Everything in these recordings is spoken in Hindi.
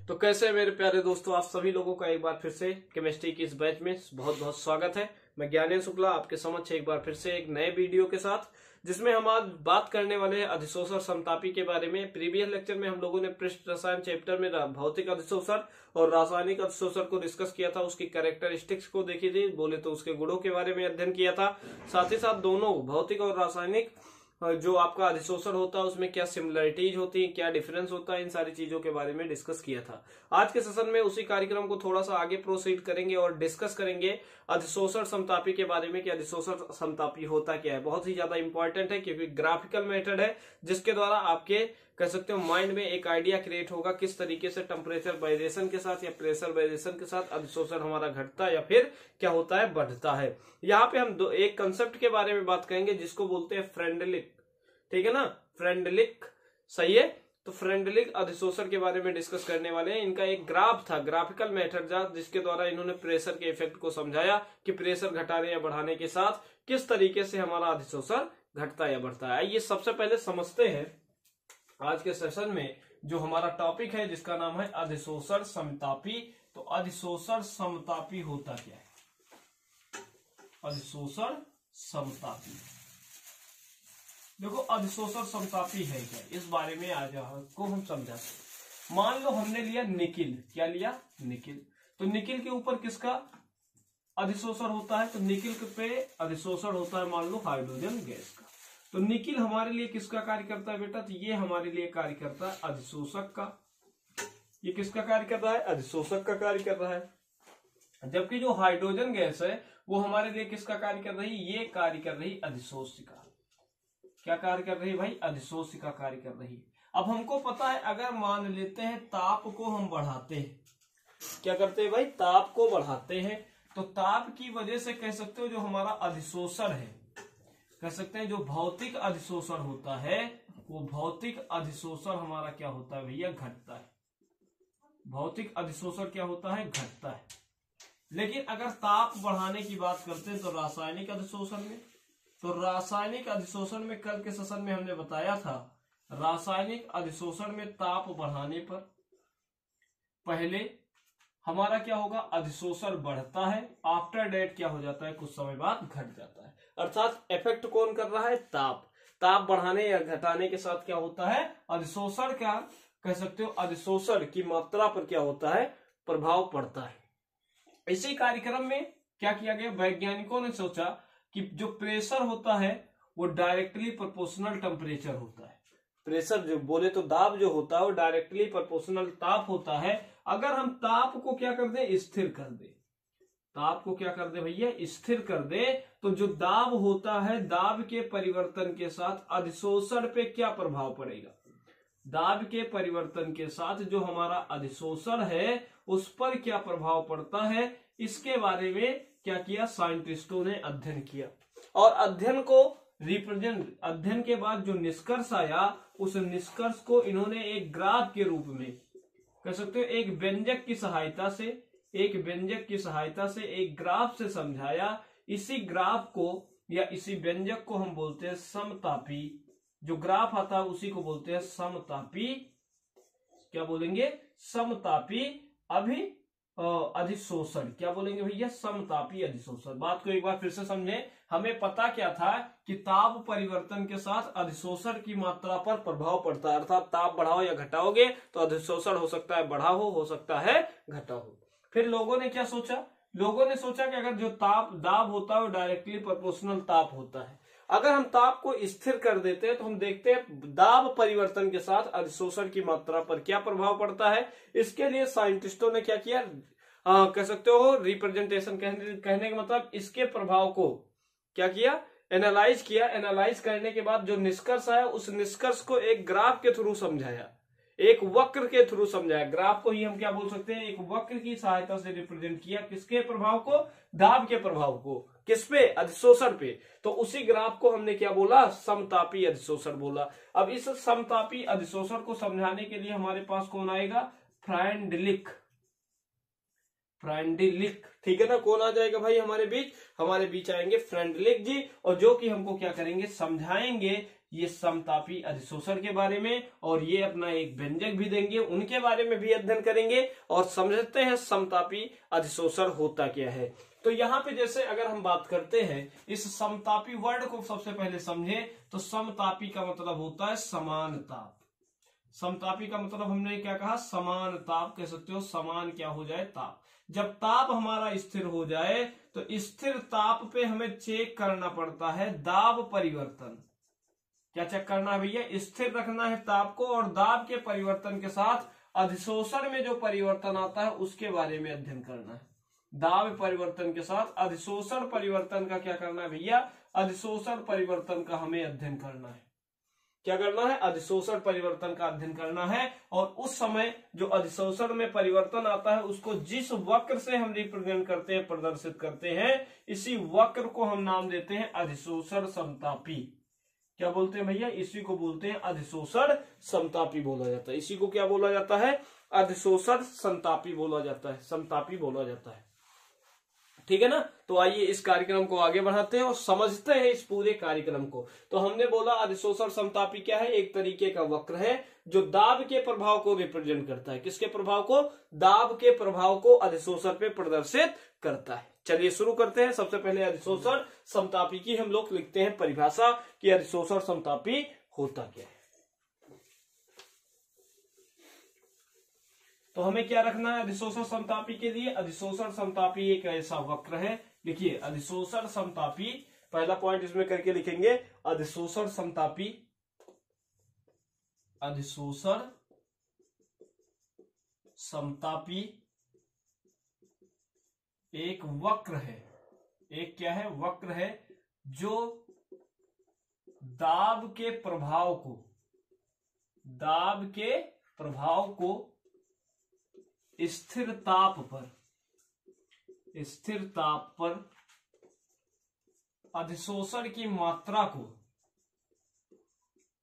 तो कैसे मेरे प्यारे दोस्तों, आप सभी लोगों का एक बार फिर से केमिस्ट्री की इस बैच में बहुत बहुत स्वागत है। मैं ज्ञानेंद्र शुक्ला आपके समक्ष एक बार फिर से एक नए वीडियो के साथ, जिसमें हम आज बात करने वाले हैं अधिशोषण समतापी के बारे में। प्रीवियस लेक्चर में हम लोगों ने पृष्ठ रसायन चैप्टर में भौतिक अधिशोषण और रासायनिक अधिशोषण को डिस्कस किया था, उसकी कैरेक्टरिस्टिक्स को देखी थी, बोले तो उसके गुणों के बारे में अध्ययन किया था। साथ ही साथ दोनों भौतिक और रासायनिक जो आपका अधिशोषण होता है उसमें क्या सिमिलरिटीज होती है, क्या डिफरेंस होता है, इन सारी चीजों के बारे में डिस्कस किया था। आज के सेशन में उसी कार्यक्रम को थोड़ा सा आगे प्रोसीड करेंगे और डिस्कस करेंगे अधिशोषण समतापी के बारे में कि अधिशोषण समतापी होता क्या है। बहुत ही ज्यादा इंपॉर्टेंट है क्योंकि ग्राफिकल मेथड है जिसके द्वारा आपके कह सकते हो माइंड में एक आइडिया क्रिएट होगा किस तरीके से टेम्परेचर वेरिएशन के साथ या प्रेशर वेरिएशन के साथ अधिशोषण हमारा घटता या फिर क्या होता है, बढ़ता है। यहाँ पे हम एक कंसेप्ट के बारे में बात करेंगे जिसको बोलते हैं फ्रेंडलिक, ठीक है ना, फ्रेंडलिक, सही है। तो फ्रेंडलिक अधिशोषण के बारे में डिस्कस करने वाले हैं। इनका एक ग्राफ था, ग्राफिकल मेथड था, जिसके द्वारा इन्होंने प्रेशर के इफेक्ट को समझाया कि प्रेशर घटाने या बढ़ाने के साथ किस तरीके से हमारा अधिशोषण घटता या बढ़ता है। आइए सबसे पहले समझते हैं आज के सेशन में जो हमारा टॉपिक है जिसका नाम है अधिशोषण समतापी। तो अधिशोषण समतापी होता क्या है? अधिशोषण समतापी, देखो अधिशोषण समतापी है क्या, इस बारे में आज आपको हम समझाते। मान लो हमने लिया निकिल, क्या लिया? निकिल। तो निकिल के ऊपर किसका अधिशोषण होता है? तो निकिल पे अधिशोषण होता है मान लो हाइड्रोजन गैस का। तो निकिल हमारे लिए किसका कार्य करता है बेटा? तो ये हमारे लिए कार्य करता है अधिशोषक का। ये किसका कार्य कर रहा है? अधिशोषक का कार्य कर रहा है। जबकि जो हाइड्रोजन गैस है वो हमारे लिए किसका कार्य कर रही है? ये कार्य कर रही अधिशोषिका। क्या कार्य कर रही है भाई? अधिशोषिका कार्य कर रही है। अब हमको पता है, अगर मान लेते हैं ताप को हम बढ़ाते हैं, क्या करते हैं भाई? ताप को बढ़ाते हैं। तो ताप की वजह से कह सकते हो जो हमारा अधिशोषण है, कह सकते हैं जो भौतिक अधिशोषण होता है वो भौतिक अधिशोषण हमारा क्या होता है भैया? घटता है। भौतिक अधिशोषण क्या होता है? घटता है। लेकिन अगर ताप बढ़ाने की बात करते हैं तो रासायनिक अधिशोषण में, तो रासायनिक अधिशोषण में कल के सेशन में हमने बताया था, रासायनिक अधिशोषण में ताप बढ़ाने पर पहले हमारा क्या होगा? अधिशोषण बढ़ता है, आफ्टर डेट क्या हो जाता है? कुछ समय बाद घट जाता है। अर्थात इफेक्ट कौन कर रहा है? ताप। ताप बढ़ाने या घटाने के साथ क्या होता है? अधिशोषण का कह सकते हो अधिशोषण की मात्रा पर क्या होता है? प्रभाव पड़ता है। इसी कार्यक्रम में क्या किया गया? वैज्ञानिकों ने सोचा कि जो प्रेशर होता है वो डायरेक्टली प्रोपोर्शनल टेम्परेचर होता है। प्रेशर जो बोले तो दाब जो होता है वो डायरेक्टली प्रोपोर्शनल ताप होता है। अगर हम ताप को क्या कर दे? स्थिर कर दे। ताप को क्या कर दे भैया? स्थिर कर दे। तो जो दाब होता है, दाब के परिवर्तन के साथ अधिशोषण पे क्या प्रभाव पड़ेगा? दाब के परिवर्तन के साथ जो हमारा अधिशोषण है उस पर क्या प्रभाव पड़ता है, इसके बारे में क्या किया? साइंटिस्टों ने अध्ययन किया। और अध्ययन को रिप्रेजेंट, अध्ययन के बाद जो निष्कर्ष आया उस निष्कर्ष को इन्होंने एक ग्राफ के रूप में, कह सकते हो एक व्यंजक की सहायता से, एक व्यंजक की सहायता से एक ग्राफ से समझाया। इसी ग्राफ को या इसी व्यंजक को हम बोलते हैं समतापी। जो ग्राफ आता है उसी को बोलते हैं समतापी। क्या बोलेंगे? समतापी अधिशोषण। क्या बोलेंगे भैया? समतापी अधिशोषण। बात को एक बार फिर से समझें। हमें पता क्या था कि ताप परिवर्तन के साथ अधिशोषण की मात्रा पर प्रभाव पड़ता है। अर्थात ताप बढ़ाओ या घटाओगे तो अधिशोषण हो सकता है बढ़ा हो सकता है घटा हो। फिर लोगों ने क्या सोचा? लोगों ने सोचा कि अगर जो दाब होता है वो डायरेक्टली प्रोपोर्शनल ताप होता है। अगर हम ताप को स्थिर कर देते हैं तो हम देखते हैं दाब परिवर्तन के साथ अधिशोषण की मात्रा पर क्या प्रभाव पड़ता है। इसके लिए साइंटिस्टों ने क्या किया? कह सकते हो रिप्रेजेंटेशन, कहने का मतलब इसके प्रभाव को क्या किया? एनालाइज किया। एनालाइज करने के बाद जो निष्कर्ष आया उस निष्कर्ष को एक ग्राफ के थ्रू समझाया, एक वक्र के थ्रू समझाया। ग्राफ को ही हम क्या बोल सकते हैं? एक वक्र की सहायता से रिप्रेजेंट किया। किसके प्रभाव को? दाब के प्रभाव को। किस पे? अधिशोषण पे। तो उसी ग्राफ को हमने क्या बोला? समतापी अधिशोषण बोला। अब इस समतापी अधिशोषण को समझाने के लिए हमारे पास कौन आएगा? फ्रेंडलिक। फ्रेंडलिक, ठीक है ना। कौन आ जाएगा भाई हमारे बीच? हमारे बीच आएंगे फ्रेंडलिक जी, और जो कि हमको क्या करेंगे? समझाएंगे ये समतापी अधिशोषण के बारे में, और ये अपना एक व्यंजक भी देंगे, उनके बारे में भी अध्ययन करेंगे और समझते हैं समतापी अधिशोषण होता क्या है। तो यहाँ पे जैसे अगर हम बात करते हैं इस समतापी वर्ड को सबसे पहले समझे तो समतापी का मतलब होता है समान ताप। समतापी का मतलब हमने क्या कहा, समान ताप कह सकते हो, समान क्या हो जाए, ताप। जब ताप हमारा स्थिर हो जाए तो स्थिर ताप पे हमें चेक करना पड़ता है दाब परिवर्तन। क्या चेक करना है भैया, स्थिर रखना है ताप को, और दाब के परिवर्तन के साथ अधिशोषण में जो परिवर्तन आता है उसके बारे में अध्ययन करना है। दाब परिवर्तन के साथ अधिशोषण परिवर्तन का क्या करना है भैया, अधिशोषण परिवर्तन का हमें अध्ययन करना है। क्या करना है, अधिशोषण परिवर्तन का अध्ययन करना है। और उस समय जो अधिशोषण में परिवर्तन आता है उसको जिस वक्र से हम रिप्रेजेंट करते हैं, प्रदर्शित करते हैं, इसी वक्र को हम नाम देते हैं अधिशोषण समतापी। क्या बोलते हैं भैया, इसी को बोलते हैं अधिशोषण समतापी बोला जाता है। इसी को क्या बोला जाता है, अधिशोषण समतापी बोला जाता है, समतापी बोला जाता है। ठीक है ना। तो आइए इस कार्यक्रम को आगे बढ़ाते हैं और समझते हैं इस पूरे कार्यक्रम को। तो हमने बोला अधिशोषण समतापी क्या है, एक तरीके का वक्र है जो दाब के प्रभाव को रिप्रेजेंट करता है। किसके प्रभाव को, दाब के प्रभाव को अधिशोषण पे प्रदर्शित करता है। चलिए शुरू करते हैं। सबसे पहले अधिशोषण समतापी की हम लोग लिखते हैं परिभाषा कि अधिशोषण समतापी होता क्या है। तो हमें क्या रखना है अधिशोषण समतापी के लिए, अधिशोषण समतापी एक ऐसा वक्र है। लिखिए अधिशोषण समतापी, पहला पॉइंट इसमें करके लिखेंगे, अधिशोषण समतापी, अधिशोषण समतापी एक वक्र है। एक क्या है, वक्र है जो दाब के प्रभाव को, दाब के प्रभाव को स्थिर ताप पर, स्थिर ताप पर अधिशोषण की मात्रा को,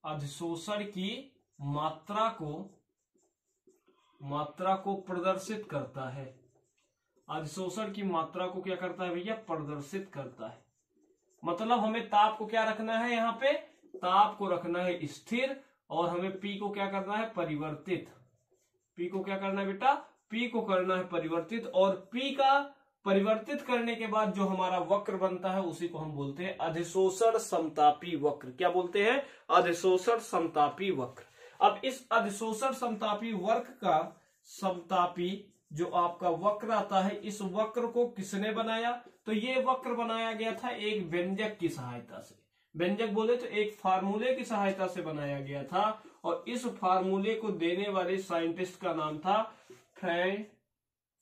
अधिशोषण की मात्रा को प्रदर्शित करता है। अधिशोषण की मात्रा को क्या करता है भैया, प्रदर्शित करता है। मतलब हमें ताप को क्या रखना है, यहाँ पे ताप को रखना है स्थिर, और हमें पी को क्या करना है, परिवर्तित। पी को क्या करना है बेटा, पी को करना है परिवर्तित, और पी का परिवर्तित करने के बाद जो हमारा वक्र बनता है उसी को हम बोलते हैं अधिशोषण समतापी वक्र। क्या बोलते हैं, अधिशोषण समतापी वक्र। अब इस अधिशोषण समतापी वक्र का समतापी जो आपका वक्र आता है, इस वक्र को किसने बनाया, तो ये वक्र बनाया गया था एक व्यंजक की सहायता से। व्यंजक बोले तो एक फार्मूले की सहायता से बनाया गया था, और इस फार्मूले को देने वाले साइंटिस्ट का नाम था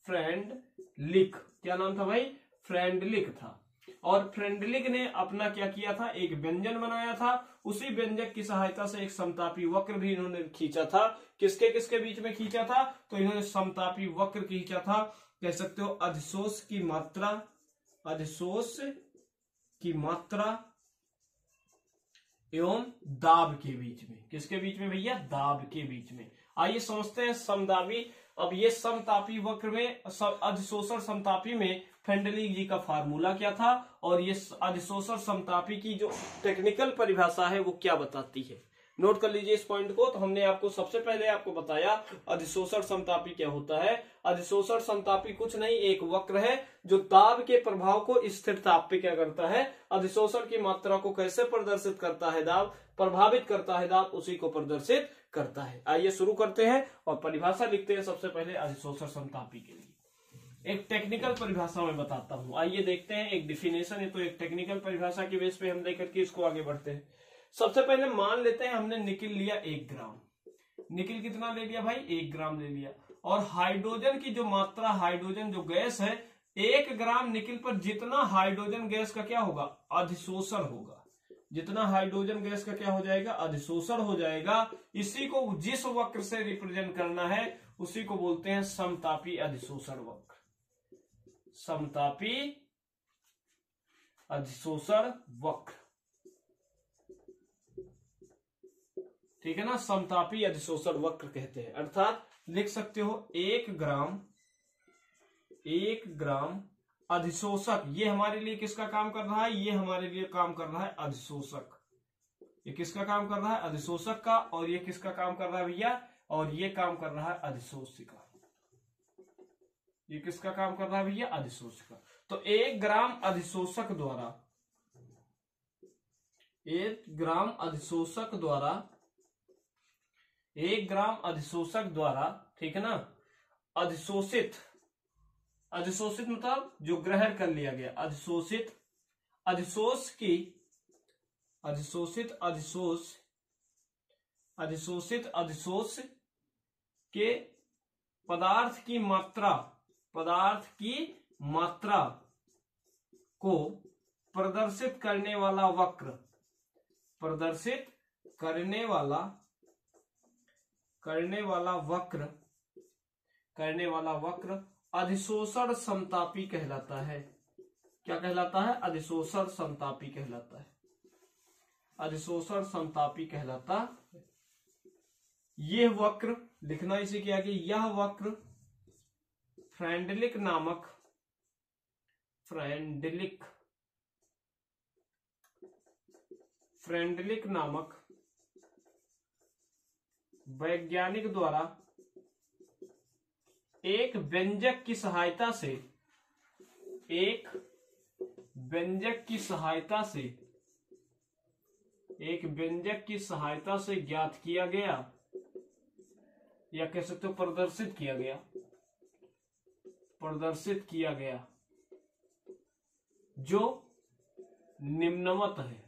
फ्रेंडलिक। क्या नाम था भाई, फ्रेंडलिक था। और फ्रेंडलिक ने अपना क्या किया था, एक व्यंजन बनाया था। उसी व्यंजक की सहायता से एक समतापी वक्र भी इन्होंने खींचा था। किसके किसके बीच में खींचा था, तो इन्होंने समतापी वक्र खींचा था। कह सकते हो अधिशोष की मात्रा, अधिशोष की मात्रा एवं दाब के बीच में। किसके बीच में भैया, दाब के बीच में। आइए समझते हैं समदाबी। अब ये समतापी वक्र में, अधिशोषण समतापी में फ्रेंडलिक जी का फार्मूला क्या था, और ये अधिशोषण समतापी की जो टेक्निकल परिभाषा है वो क्या बताती है। नोट कर लीजिए इस पॉइंट को। तो हमने आपको सबसे पहले आपको बताया अधिशोषण समतापी क्या होता है। अधिशोषण समतापी कुछ नहीं, एक वक्र है जो दाब के प्रभाव को स्थिर ताप पे क्या करता है, अधिशोषण की मात्रा को कैसे प्रदर्शित करता है, दाब प्रभावित करता है, दाब उसी को प्रदर्शित करता है। आइए शुरू करते हैं और परिभाषा लिखते हैं सबसे पहले अधिशोषण समतापी के लिए। एक टेक्निकल परिभाषा मैं बताता हूं, आइए देखते हैं। एक डिफिनेशन है तो एक टेक्निकल परिभाषा की बेस पे हम लेकर के इसको आगे बढ़ते हैं। सबसे पहले मान लेते हैं हमने निकिल लिया 1 ग्राम। निकिल कितना ले लिया भाई, 1 ग्राम ले लिया। और हाइड्रोजन की जो मात्रा, हाइड्रोजन जो गैस है, 1 ग्राम निकिल पर जितना हाइड्रोजन गैस का क्या होगा, अधिशोषण होगा। जितना हाइड्रोजन गैस का क्या हो जाएगा, अधिशोषण हो जाएगा। इसी को जिस वक्र से रिप्रेजेंट करना है उसी को बोलते हैं समतापी अधिशोषण वक्र। समतापी अधिशोषण वक्र, ठीक है ना, समतापी अधिशोषण वक्र कहते हैं। अर्थात लिख सकते हो 1 ग्राम अधिशोषक, ये हमारे लिए किसका काम कर रहा है, ये हमारे लिए काम कर रहा है अधिशोषक। ये किसका काम कर रहा है? अधिशोषक का। और ये किसका काम कर रहा है भैया? और ये काम कर रहा है अधिशोष्य का। ये किसका काम कर रहा है भैया? अधिशोष्य का। तो 1 ग्राम अधिशोषक द्वारा 1 ग्राम अधिशोषक द्वारा 1 ग्राम अधिशोषक द्वारा, ठीक है ना, अधिशोषित मतलब जो ग्रहण कर लिया गया, अधिशोषित अधिशोष के पदार्थ की मात्रा को प्रदर्शित करने वाला वक्र अधिशोषण समतापी कहलाता है। क्या कहलाता है? अधिशोषण समतापी कहलाता है। अधिशोषण समतापी कहलाता है। यह वक्र लिखना इसे क्या कि यह वक्र फ्रेंडलिक नामक वैज्ञानिक द्वारा एक व्यंजक की सहायता से ज्ञात किया गया, या कह सकते हो प्रदर्शित किया गया, जो निम्नवत है।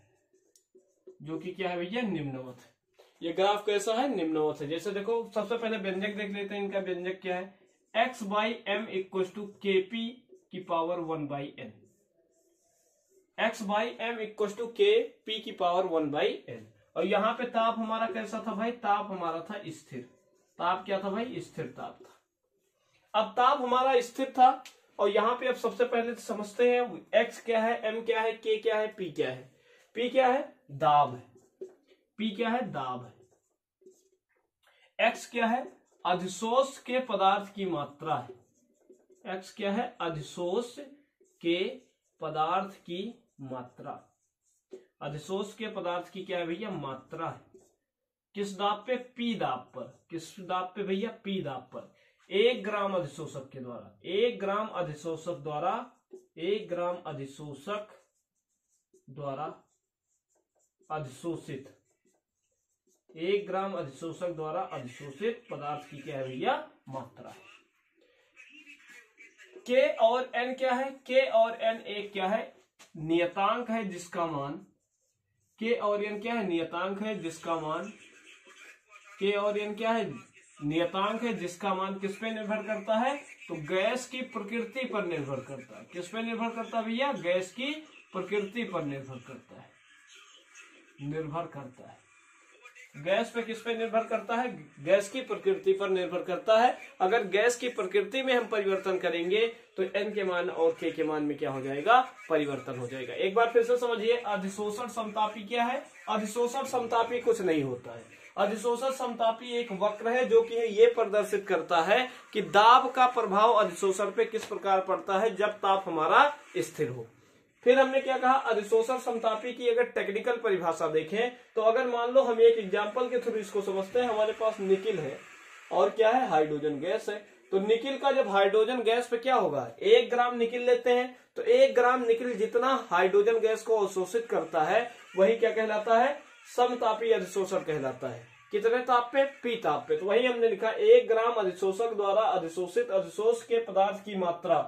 जो कि क्या है भैया? निम्नवत है। ये ग्राफ कैसा है? निम्नवत है। जैसे देखो, सबसे पहले व्यंजक देख लेते हैं। इनका व्यंजक क्या है? x by M equal to kp की power 1/n। x by M equal to kp की पावर 1/n। और यहाँ पे ताप हमारा कैसा था भाई? ताप हमारा था स्थिर। ताप क्या था भाई? स्थिर ताप था। अब ताप हमारा स्थिर था, और यहाँ पे अब सबसे पहले समझते हैं x क्या है, m क्या है, k क्या है, p क्या है। p क्या है? दाब है। p क्या है? दाब है। x क्या है? अधिशोष के पदार्थ की मात्रा है। x क्या है? अधिशोष के पदार्थ की मात्रा। अधिशोष के पदार्थ की क्या है भैया? मात्रा है। किस दाब पे? P दाब पर। किस दाब पे भैया? P दाब पर। 1 ग्राम अधिशोषक के द्वारा 1 ग्राम अधिशोषक द्वारा अधिशोषित 1 ग्राम अधिशोषक द्वारा अधिशोषित पदार्थ की क्या है भैया? मात्रा है। K और N क्या है? K और N एक क्या है? नियतांक है जिसका मान K और N क्या है? नियतांक है जिसका मान K और N क्या है? नियतांक है जिसका मान किस पे निर्भर करता है? तो गैस की प्रकृति पर निर्भर करता है। किस पे निर्भर करता है भैया? गैस की प्रकृति पर निर्भर करता है। गैस पे किस पे निर्भर करता है? गैस की प्रकृति पर निर्भर करता है। अगर गैस की प्रकृति में हम परिवर्तन करेंगे तो n के मान और k के मान में क्या हो जाएगा? परिवर्तन हो जाएगा। एक बार फिर से समझिए, अधिशोषण समतापी क्या है? अधिशोषण समतापी कुछ नहीं होता है। अधिशोषण समतापी एक वक्र है जो कि ये प्रदर्शित करता है कि दाब का प्रभाव अधिशोषण पे किस प्रकार पड़ता है जब ताप हमारा स्थिर हो। फिर हमने क्या कहा? अधिशोषण समतापी की अगर टेक्निकल परिभाषा देखें तो अगर मान लो हम एक एग्जांपल के थ्रू इसको समझते हैं। हमारे पास निकिल है और क्या है? हाइड्रोजन गैस है। तो निकिल का जब हाइड्रोजन गैस पे क्या होगा? 1 ग्राम निकिल लेते हैं तो 1 ग्राम निकिल जितना हाइड्रोजन गैस को अवशोषित करता है वही क्या कहलाता है? समतापी अधिशोषण कहलाता है। कितने ताप पे? P ताप पे। तो वही हमने लिखा 1 ग्राम अधिशोषक द्वारा अधिशोषित अधिशोष के पदार्थ की मात्रा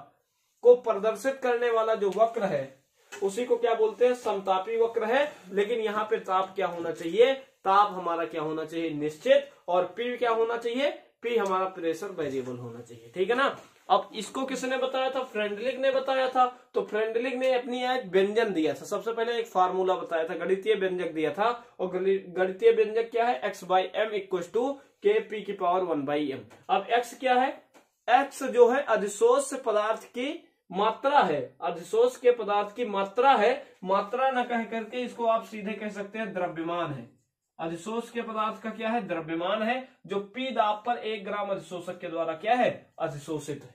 को प्रदर्शित करने वाला जो वक्र है उसी को क्या बोलते हैं? समतापी वक्र है। लेकिन यहाँ पे ताप क्या होना चाहिए? ताप हमारा क्या होना चाहिए? निश्चित। और P क्या होना चाहिए? P हमारा प्रेशर वेरिएबल होना चाहिए। ठीक है ना। अब इसको किसने बताया था? फ्रेंडलिक ने बताया था। तो फ्रेंडलिक ने अपनी एक व्यंजन दिया था। सबसे पहले एक फार्मूला बताया था, गणितीय व्यंजक दिया था। और गणितीय व्यंजक क्या है? x by M equal to kp की पावर 1/m। अब x क्या है? x जो है अधिशोष पदार्थ की मात्रा है। अधिशोष के पदार्थ की मात्रा है। मात्रा न कह करके इसको आप सीधे कह सकते हैं द्रव्यमान है। अधिशोष के पदार्थ का क्या है? द्रव्यमान है, जो P दाब पर 1 ग्राम अधिशोषक के द्वारा क्या है? अधिशोषित है।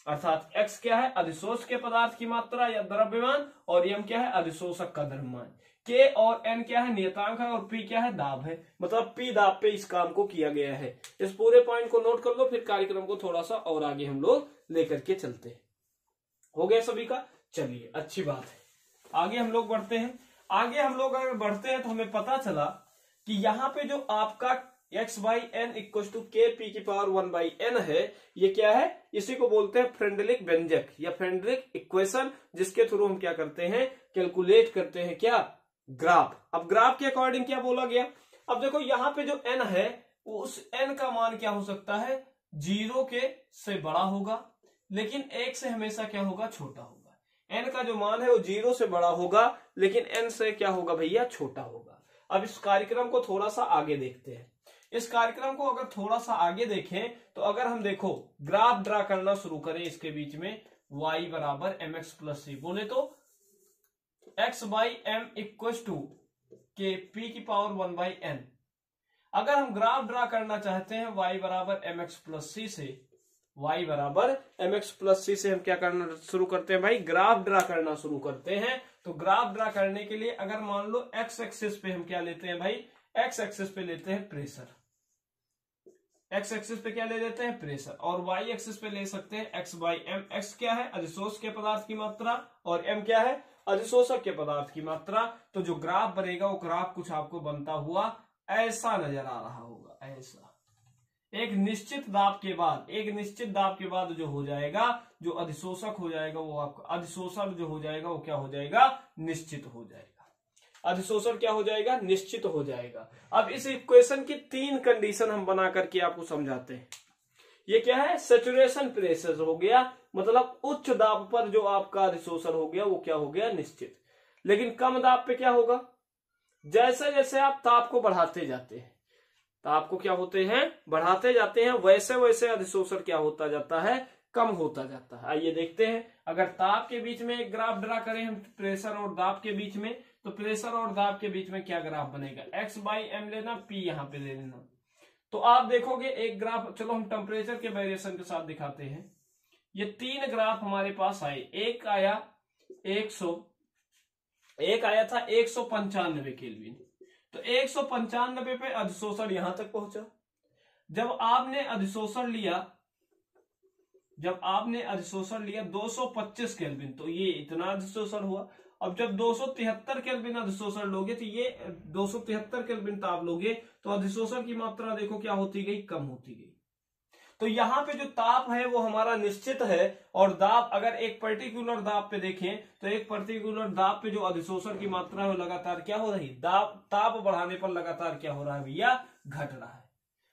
अर्थात x क्या है, अधिशोष के पदार्थ की मात्रा या द्रव्यमान, और m क्या है, अधिशोषक का द्रव्यमान। k और n क्या है, नियतांक है, और p क्या है, दाब है। मतलब p दाब पे इस काम को किया गया है। इस पूरे पॉइंट को नोट कर लो, फिर कार्यक्रम को थोड़ा सा और आगे हम लोग लेकर के चलते हैं। हो गया सभी का? चलिए, अच्छी बात है। आगे हम लोग बढ़ते हैं। आगे हम लोग अगर बढ़ते हैं तो हमें पता चला कि यहाँ पे जो आपका x by n equal to k p की पावर 1 बाई एन है, ये क्या है, इसी को बोलते हैं फ्रेंडलिक व्यंजक या फ्रेंडलिक इक्वेशन, जिसके थ्रू हम क्या करते हैं, कैलकुलेट करते हैं क्या, ग्राफ। अब ग्राफ के अकॉर्डिंग क्या बोला गया, अब देखो यहाँ पे जो n है उस n का मान क्या हो सकता है, 0 के से बड़ा होगा, लेकिन 1 से हमेशा क्या होगा, छोटा होगा। n का जो मान है वो 0 से बड़ा होगा, लेकिन n से क्या होगा भैया, छोटा होगा। अब इस कार्यक्रम को थोड़ा सा आगे देखते हैं। इस कार्यक्रम को अगर थोड़ा सा आगे देखें तो अगर हम देखो ग्राफ ड्रा करना शुरू करें इसके बीच में, y बराबर एम एक्स प्लस सी, बोले तो x by m equal to k p की पावर 1 बाई एन। अगर हम ग्राफ ड्रा करना चाहते हैं y बराबर एम एक्स प्लस सी से, y बराबर एम एक्स प्लस सी से हम क्या करना शुरू करते हैं भाई, ग्राफ ड्रा करना शुरू करते हैं। तो ग्राफ ड्रा करने के लिए अगर मान लो x एक्सिस पे हम क्या लेते हैं भाई, x एक्सिस पे लेते हैं प्रेशर, x एक्सिस पे क्या ले लेते हैं, प्रेशर, और y एक्सिस पे ले सकते हैं x बाई एम। x क्या है, अधिशोष के पदार्थ की मात्रा, और m क्या है, अधिशोषक के पदार्थ की मात्रा। तो जो ग्राफ बनेगा वो ग्राफ कुछ आपको बनता हुआ ऐसा नजर आ रहा होगा, ऐसा। एक निश्चित दाब के बाद, एक निश्चित दाब के बाद जो हो जाएगा, जो अधिशोषक हो जाएगा वो आपका, अधिशोषण जो हो जाएगा वो क्या हो जाएगा, निश्चित हो जाएगा। अधिशोषण क्या हो जाएगा, निश्चित हो जाएगा। अब इस इक्वेशन की 3 कंडीशन हम बना करके आपको समझाते हैं। ये क्या है, सैचुरेशन प्रेशर हो गया, मतलब उच्च दाब पर जो आपका अधिशोषण हो गया वो क्या हो गया, निश्चित। लेकिन कम दाब पे क्या होगा, जैसे जैसे आप ताप को बढ़ाते जाते हैं, ताप को क्या होते हैं, बढ़ाते जाते हैं, वैसे वैसे अधिशोषण क्या होता जाता है, कम होता जाता है। आइए देखते हैं, अगर ताप के बीच में एक ग्राफ ड्रा करें हम, प्रेशर और दाब के बीच में, तो प्रेशर और दाब के बीच में क्या ग्राफ बनेगा, x बाई एम लेना, p यहां पे ले लेना। तो आप देखोगे एक ग्राफ, चलो हम टेम्परेचर के वेरिएशन के साथ दिखाते हैं। ये 3 ग्राफ हमारे पास आए, एक आया 100, एक आया था 195 केल्विन। तो 195 पे अधिशोषण यहां तक पहुंचा। जब आपने अधिशोषण लिया, जब आपने अधिशोषण लिया 225 केल्विन, तो ये इतना अधिशोषण हुआ। अब जब 273 केल्विन अधिशोषण लोगे, तो ये 273 केल्विन ताप लोगे, तो अधिशोषण की मात्रा देखो क्या होती गई, कम होती गई। तो यहाँ पे जो ताप है वो हमारा निश्चित है, और दाब अगर एक पर्टिकुलर दाब पे देखें तो एक पर्टिकुलर दाब पे जो अधिशोषण की मात्रा है वो लगातार क्या हो रही, ताप बढ़ाने पर लगातार क्या हो रहा है भैया, घट रहा है।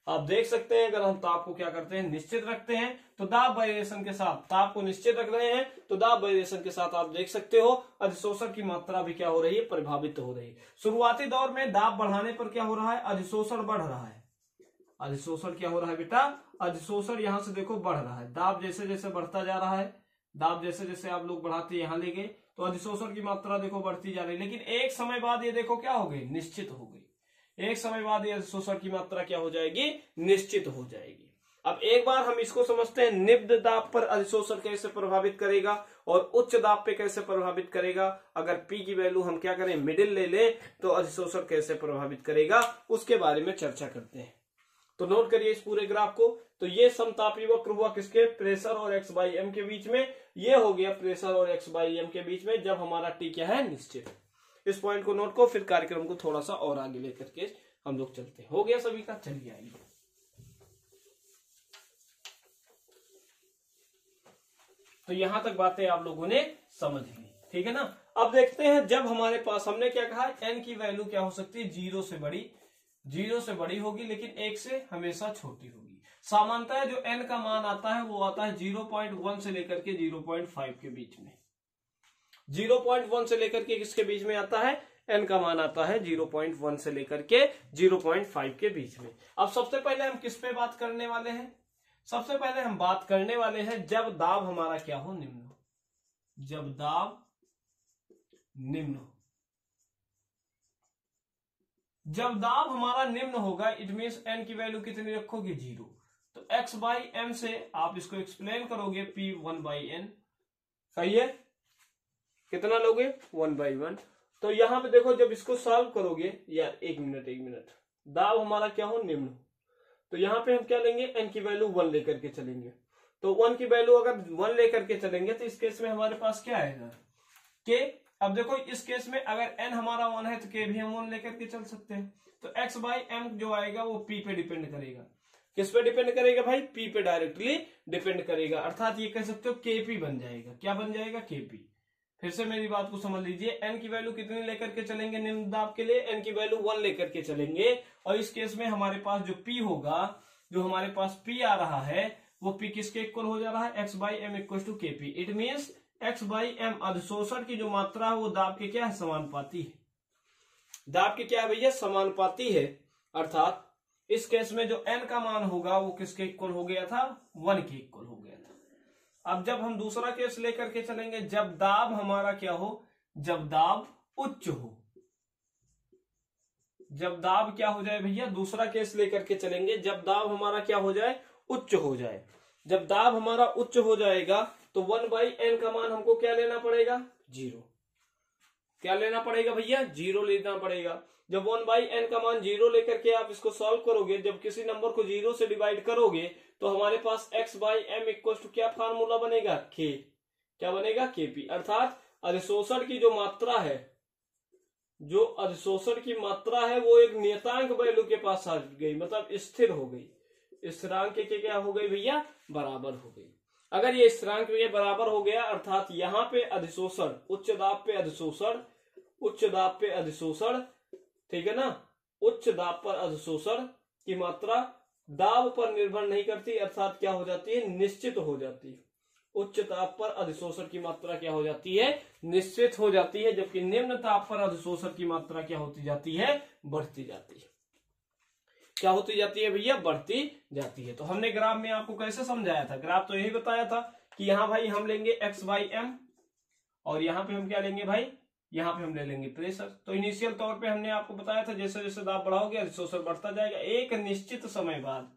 आप देख सकते हैं, अगर हम ताप को क्या करते हैं, निश्चित रखते हैं, तो दाब वेरिएशन के साथ, ताप को निश्चित रख रहे हैं तो दाब वेरिएशन के साथ आप देख सकते हो अधिशोषण की मात्रा भी क्या हो रही है, प्रभावित हो रही है। शुरुआती दौर में दाब बढ़ाने पर क्या हो रहा है, अधिशोषण बढ़ रहा है। अधिशोषण क्या हो रहा है बेटा, अधिशोषण यहां से देखो बढ़ रहा है। दाब जैसे जैसे बढ़ता जा रहा है, दाब जैसे जैसे आप लोग बढ़ाते यहां ले गए, तो अधिशोषण की मात्रा देखो बढ़ती जा रही है। लेकिन एक समय बाद ये देखो क्या हो गई, निश्चित हो गई। एक समय बाद ये अधिशोषण की मात्रा क्या हो जाएगी, निश्चित हो जाएगी। अब एक बार हम इसको समझते हैं, निम्न दाब पर अधिशोषण कैसे प्रभावित करेगा और उच्च दाब पे कैसे प्रभावित करेगा। अगर P की वैल्यू हम क्या करें, मिडिल ले लें, तो अधिशोषण कैसे प्रभावित करेगा उसके बारे में चर्चा करते हैं। तो नोट करिए इस पूरे ग्राफ को। तो ये समतापी वक्र हुआ किसके, प्रेशर और x बाई एम के बीच में। ये हो गया प्रेशर और x बाई एम के बीच में, जब हमारा T क्या है, निश्चित। इस पॉइंट को नोट को, फिर कार्यक्रम को थोड़ा सा और आगे लेकर के हम लोग चलते हैं। हो गया सभी का, चलिए आइए। तो यहां तक बातें आप लोगों ने समझ ली, ठीक है ना। अब देखते हैं, जब हमारे पास, हमने क्या कहा, n की वैल्यू क्या हो सकती है, 0 से बड़ी होगी, लेकिन 1 से हमेशा छोटी होगी। सामान्यतः जो n का मान आता है वो आता है 0.1 से लेकर के 0.5 के बीच में। 0.1 से लेकर के किसके बीच में आता है, n का मान आता है 0.1 से लेकर के 0.5 के बीच में। अब सबसे पहले हम किस पे बात करने वाले हैं, सबसे पहले हम बात करने वाले हैं जब दाब हमारा क्या हो, निम्न हो। जब दाब निम्न हो, जब दाब हमारा निम्न होगा, इट मीन्स n की वैल्यू कितनी रखोगे, 0। तो x बाई एम से आप इसको एक्सप्लेन करोगे p 1/n, सही है। कितना लोगे 1/1। तो यहां पे देखो जब इसको सॉल्व करोगे यार, एक मिनट, दाब हमारा क्या हो, निम्न। तो यहाँ पे हम क्या लेंगे, n की वैल्यू 1 लेकर के चलेंगे। तो 1 की वैल्यू अगर 1 लेकर के चलेंगे तो इस केस में हमारे पास क्या आएगा, k। अब देखो इस केस में अगर n हमारा 1 है तो k भी हम 1 लेकर के चल सकते हैं। तो x बाई एम जो आएगा वो p पे डिपेंड करेगा। किस पे डिपेंड करेगा भाई, p पे डायरेक्टली डिपेंड करेगा, अर्थात ये कह सकते हो kp बन जाएगा। क्या बन जाएगा, kp। फिर से मेरी बात को समझ लीजिए, n की वैल्यू कितनी लेकर के चलेंगे निम्न दाब के लिए, n की वैल्यू 1 लेकर के चलेंगे। और इस केस में हमारे पास जो p होगा, जो हमारे पास p आ रहा है वो p किसके इक्वल हो जा रहा है, x by M equal to kp। It means x by M अधिशोषण की जो मात्रा है वो दाब के क्या है, समानुपाती है। दाब के क्या है भैया, समानुपाती है। अर्थात इस केस में जो n का मान होगा वो किसके इक्वल हो गया था, 1 के इक्वल हो गया था। अब जब हम दूसरा केस लेकर के चलेंगे, जब दाब हमारा क्या हो, जब दाब उच्च हो, जब दाब क्या हो जाए भैया, दूसरा केस लेकर के चलेंगे, जब दाब हमारा क्या हो जाए, उच्च हो जाए। जब दाब हमारा उच्च हो जाएगा तो 1/n का मान हमको क्या लेना पड़ेगा, 0। क्या लेना पड़ेगा भैया, 0 लेना पड़ेगा। जब 1/n का मान 0 लेकर के आप इसको सॉल्व करोगे, जब किसी नंबर को 0 से डिवाइड करोगे तो हमारे पास x by M equal to क्या फार्मूला बनेगा, k। क्या बनेगा, kp। अर्थात अधिशोषण की जो मात्रा है, जो अधिशोषण की मात्रा है वो एक नियतांक वैल्यू के पास आ गई, मतलब स्थिर हो गई, स्थिरांक के क्या हो गई भैया, बराबर हो गई। अगर ये स्थिरांक के बराबर हो गया, अर्थात यहाँ पे अधिशोषण, उच्च दाब पे अधिशोषण, उच्च दाब पे अधिशोषण, ठीक है ना, उच्च दाब पर अधिशोषण की मात्रा दाब पर निर्भर नहीं करती, अर्थात क्या हो जाती है, निश्चित हो जाती है। उच्च ताप पर अधिशोषण की मात्रा क्या हो जाती है, निश्चित हो जाती है, जबकि निम्न ताप पर अधिशोषण की मात्रा क्या होती जाती है, बढ़ती जाती है। क्या होती जाती है भैया, बढ़ती जाती है। तो हमने ग्राफ में आपको कैसे समझाया था, ग्राफ तो यही बताया था कि यहाँ भाई हम लेंगे x बाई एम और यहाँ पे हम क्या लेंगे भाई, यहाँ पे हम ले लेंगे प्रेशर। तो इनिशियल तौर पे हमने आपको बताया था जैसे जैसे दाब बढ़ाओगे अधिशोषण बढ़ता जाएगा, एक निश्चित समय बाद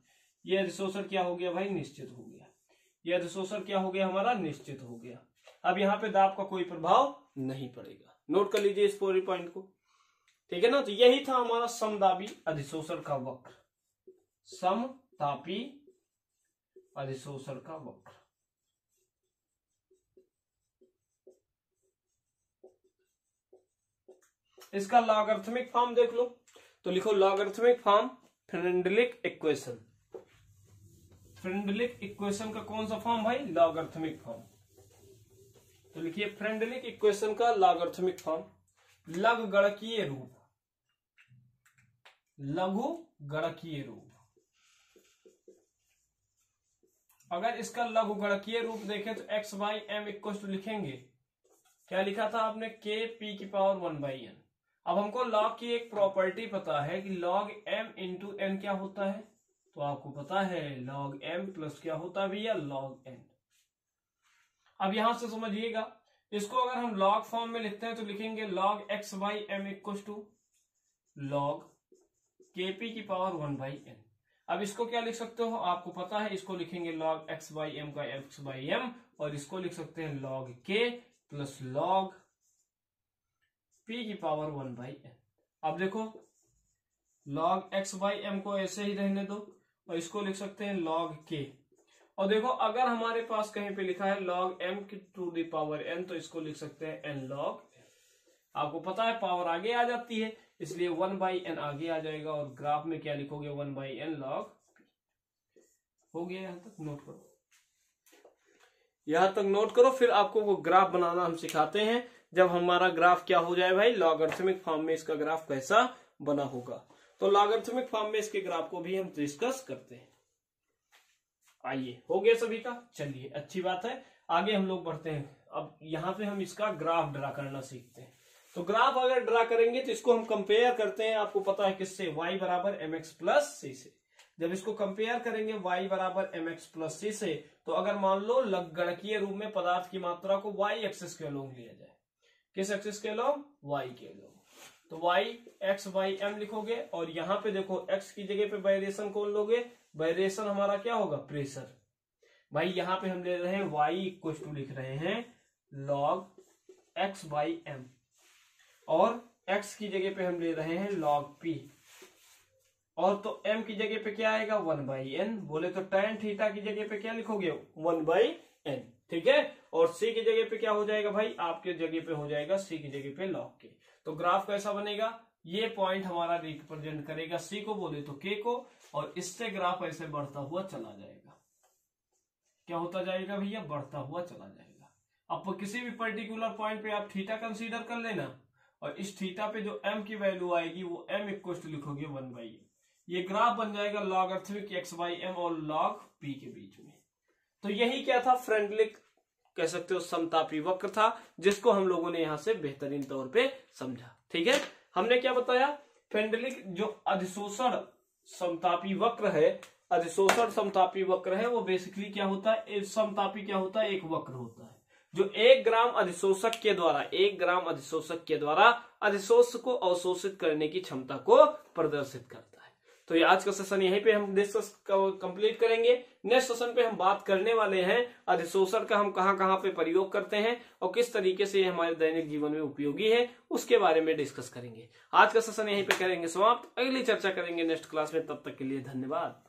ये अधिशोषण क्या हो गया भाई, निश्चित हो गया। ये अधिशोषण क्या हो गया हमारा, निश्चित हो गया। अब यहाँ पे दाब का कोई प्रभाव नहीं पड़ेगा। नोट कर लीजिए इस पूरी पॉइंट को, ठीक है ना। तो यही था हमारा समदाबी अधिशोषण का वक्र, समतापी अधिशोषण का वक्र। इसका लॉगरिथमिक फॉर्म देख लो, तो लिखो logarithmic form Freundlich equation. Freundlich equation का कौन सा फॉर्म भाई, लॉगरिथमिक फॉर्म। तो लिखिए फ्रेंडलिक इक्वेशन का लॉगरिथमिक फॉर्म, लघु गणकीय रूप, लघु गणकीय रूप। अगर इसका लघु गणकीय रूप देखें तो x by M equal to लिखेंगे, क्या लिखा था आपने, k p की पावर 1/n। अब हमको लॉग की एक प्रॉपर्टी पता है कि log m इंटू n क्या होता है, तो आपको पता है log m प्लस क्या होता है भैया, log n। अब यहां से समझिएगा, इसको अगर हम log फॉर्म में लिखते हैं तो लिखेंगे log x by M equal to log kp की पावर 1/n। अब इसको क्या लिख सकते हो, आपको पता है, इसको लिखेंगे log x बाई एम का x बाई एम, और इसको लिख सकते हैं log k plus log p की पावर 1/n। अब देखो log x बाई एम को ऐसे ही रहने दो और इसको लिख सकते हैं log k। और देखो अगर हमारे पास कहीं पे लिखा है log m की टू द पावर n, तो इसको लिख सकते हैं n log। आपको पता है पावर आगे आ जाती है, इसलिए 1/n आगे आ जाएगा, और ग्राफ में क्या लिखोगे, 1/n log p। हो गया, यहां तक नोट करो, यहां तक नोट करो। फिर आपको वो ग्राफ बनाना हम सिखाते हैं, जब हमारा ग्राफ क्या हो जाए भाई, लॉगरिथमिक फॉर्म में इसका ग्राफ कैसा बना होगा। तो लॉगरिथमिक फॉर्म में इसके ग्राफ को भी हम डिस्कस करते हैं। आइए, हो गया सभी का, चलिए अच्छी बात है, आगे हम लोग बढ़ते हैं। अब यहाँ पे हम इसका ग्राफ ड्रा करना सीखते हैं। तो ग्राफ अगर ड्रा करेंगे तो इसको हम कंपेयर करते हैं, आपको पता है किससे, y बराबर mx प्लस c से। जब इसको कंपेयर करेंगे y बराबर mx प्लस c से, तो अगर मान लो गणकीय रूप में पदार्थ की मात्रा को y एक्सिस के अलोंग लिया जाए, किस एक्सिस के अलोंग, y के अलोंग, तो y x बाई m लिखोगे, और यहाँ पे देखो x की जगह पे वेरिएशन कौन लोगे, वेरिएशन हमारा क्या होगा, प्रेशर। भाई यहाँ पे हम ले रहे हैं y इक्वल टू लिख रहे हैं log x/m, और x की जगह पे हम ले रहे हैं log p, और तो m की जगह पे क्या आएगा 1/n। बोले तो tan थीटा की जगह पे क्या लिखोगे 1/n, ठीक है। और c की जगह पे क्या हो जाएगा भाई, आपके जगह पे हो जाएगा c की जगह पे log k। तो ग्राफ कैसा बनेगा, ये पॉइंट हमारा रिप्रेजेंट करेगा c को, बोले तो k को, और इससे ग्राफ ऐसे बढ़ता हुआ चला जाएगा। क्या होता जाएगा भैया, बढ़ता हुआ चला जाएगा। अब किसी भी पर्टिकुलर पॉइंट पे आप थीटा कंसीडर कर लेना, और इस थीटा पे जो m की वैल्यू आएगी वो m इक्वल टू लिखोगे 1/n। ये ग्राफ बन जाएगा लॉगरिथमिक x/m और log p के बीच में। तो यही क्या था, फ्रेंडलिक कह सकते हो समतापी वक्र था, जिसको हम लोगों ने यहां से बेहतरीन तौर पे समझा। ठीक है, हमने क्या बताया, फ्रेंडलिक जो अधिशोषण समतापी वक्र है, अधिशोषण समतापी वक्र है, वो बेसिकली क्या होता है, समतापी क्या होता है, एक वक्र होता है जो 1 ग्राम अधिशोषक के द्वारा, 1 ग्राम अधिशोषक के द्वारा अधिशोष को अवशोषित करने की क्षमता को प्रदर्शित करता है। तो ये आज का सेशन यहीं पे हम डिस्कस कंप्लीट करेंगे। नेक्स्ट सेशन पे हम बात करने वाले हैं अधिशोषण का हम कहां कहां पे प्रयोग करते हैं और किस तरीके से ये हमारे दैनिक जीवन में उपयोगी है, उसके बारे में डिस्कस करेंगे। आज का सेशन यहीं पे करेंगे समाप्त, अगली चर्चा करेंगे नेक्स्ट क्लास में। तब तक के लिए धन्यवाद।